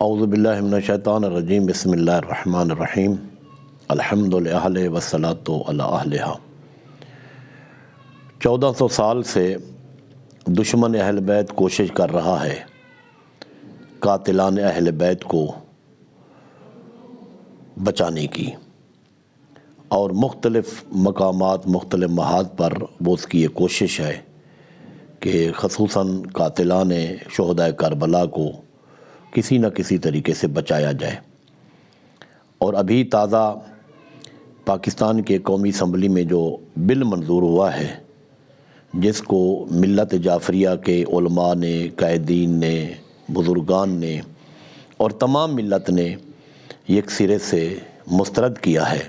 اعوذ باللہ من الشیطان الرجیم بسم اللہ الرحمن الرحیم الحمد للہ والصلاۃ علی اہلہا۔ 1400 سال سے دشمن اہل بیت کوشش کر رہا ہے قاتلان اہل بیت کو بچانے کی، اور مختلف مقامات مختلف محاذ پر وہ اس کی یہ کوشش ہے کہ خصوصاً قاتلان شہداء کربلا کو کسی نہ کسی طریقے سے بچایا جائے۔ اور ابھی تازہ پاکستان کے قومی اسمبلی میں جو بل منظور ہوا ہے، جس کو ملت جعفریہ کے علماء نے، قائدین نے، بزرگان نے اور تمام ملت نے یک سرے سے مسترد کیا ہے،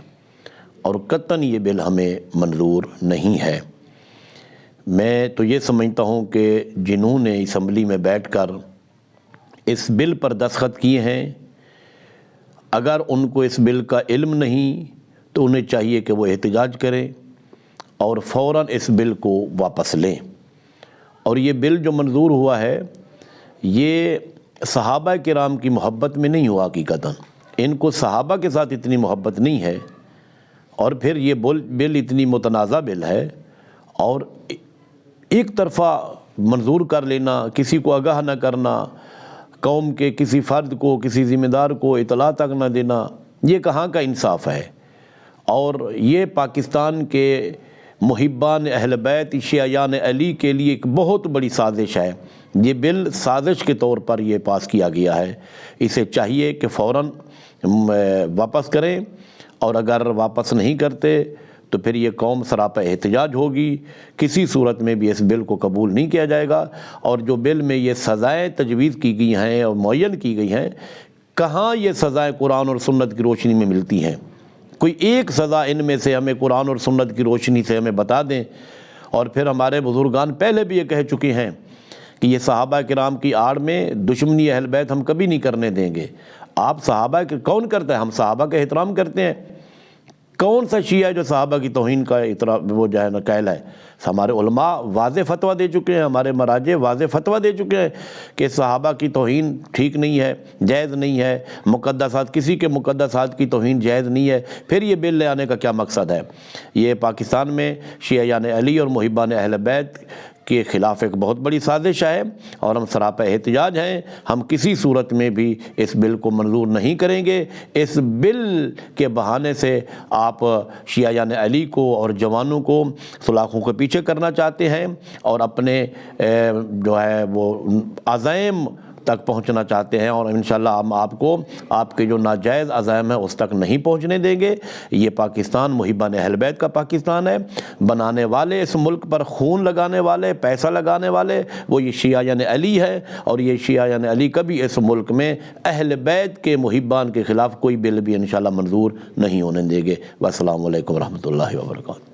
اور قطعاً یہ بل ہمیں منظور نہیں ہے۔ میں تو یہ سمجھتا ہوں کہ جنہوں نے اسمبلی میں بیٹھ کر اس بل پر دستخط کیے ہیں، اگر ان کو اس بل کا علم نہیں تو انہیں چاہیے کہ وہ احتجاج کریں اور فوراً اس بل کو واپس لیں۔ اور یہ بل جو منظور ہوا ہے، یہ صحابہ کرام کی محبت میں نہیں ہوا حقیقتاً۔ ان کو صحابہ کے ساتھ اتنی محبت نہیں ہے، اور پھر یہ بل اتنی متنازع بل ہے، اور ایک طرفہ منظور کر لینا، کسی کو آگاہ نہ کرنا، قوم کے کسی فرد کو، کسی ذمہ دار کو اطلاع تک نہ دینا، یہ کہاں کا انصاف ہے؟ اور یہ پاکستان کے محبان اہل بیت شیعیان علی کے لیے ایک بہت بڑی سازش ہے۔ یہ بل سازش کے طور پر یہ پاس کیا گیا ہے۔ اسے چاہیے کہ فوراً واپس کریں، اور اگر واپس نہیں کرتے تو پھر یہ قوم سراپا احتجاج ہوگی۔ کسی صورت میں بھی اس بل کو قبول نہیں کیا جائے گا۔ اور جو بل میں یہ سزائیں تجویز کی گئی ہیں اور معین کی گئی ہیں، کہاں یہ سزائیں قرآن اور سنت کی روشنی میں ملتی ہیں؟ کوئی ایک سزا ان میں سے ہمیں قرآن اور سنت کی روشنی سے ہمیں بتا دیں۔ اور پھر ہمارے بزرگان پہلے بھی یہ کہہ چکے ہیں کہ یہ صحابہ کرام کی آڑ میں دشمنی اہل بیت ہم کبھی نہیں کرنے دیں گے۔ آپ صحابہ کے کون کرتا ہے؟ ہم صحابہ کا احترام کرتے ہیں۔ کون سا شیعہ ہے جو صحابہ کی توہین کا وہ جو ہے نا قائل ہے؟ ہمارے علماء واضح فتویٰ دے چکے ہیں، ہمارے مراجع واضح فتویٰ دے چکے ہیں کہ صحابہ کی توہین ٹھیک نہیں ہے، جائز نہیں ہے، مقدسات، کسی کے مقدسات کی توہین جائز نہیں ہے۔ پھر یہ بل لے آنے کا کیا مقصد ہے؟ یہ پاکستان میں شیعیان علی اور محبان اہل بیت کے خلاف ایک بہت بڑی سازش ہے، اور ہم سراپا احتجاج ہیں۔ ہم کسی صورت میں بھی اس بل کو منظور نہیں کریں گے۔ اس بل کے بہانے سے آپ شیعیان علی کو اور جوانوں کو سلاخوں کے پیچھے کرنا چاہتے ہیں، اور اپنے جو ہے وہ عزائم تک پہنچنا چاہتے ہیں، اور انشاءاللہ ہم آپ کو آپ کے جو ناجائز عزائم ہیں اس تک نہیں پہنچنے دیں گے۔ یہ پاکستان محبان اہل بیت کا پاکستان ہے۔ بنانے والے، اس ملک پر خون لگانے والے، پیسہ لگانے والے، وہ یہ شیعیان علی ہے، اور یہ شیعیان علی کبھی اس ملک میں اہل بیت کے محبان کے خلاف کوئی بل بھی انشاءاللہ منظور نہیں ہونے دیں گے۔ والسلام علیکم ورحمۃ اللہ وبرکاتہ۔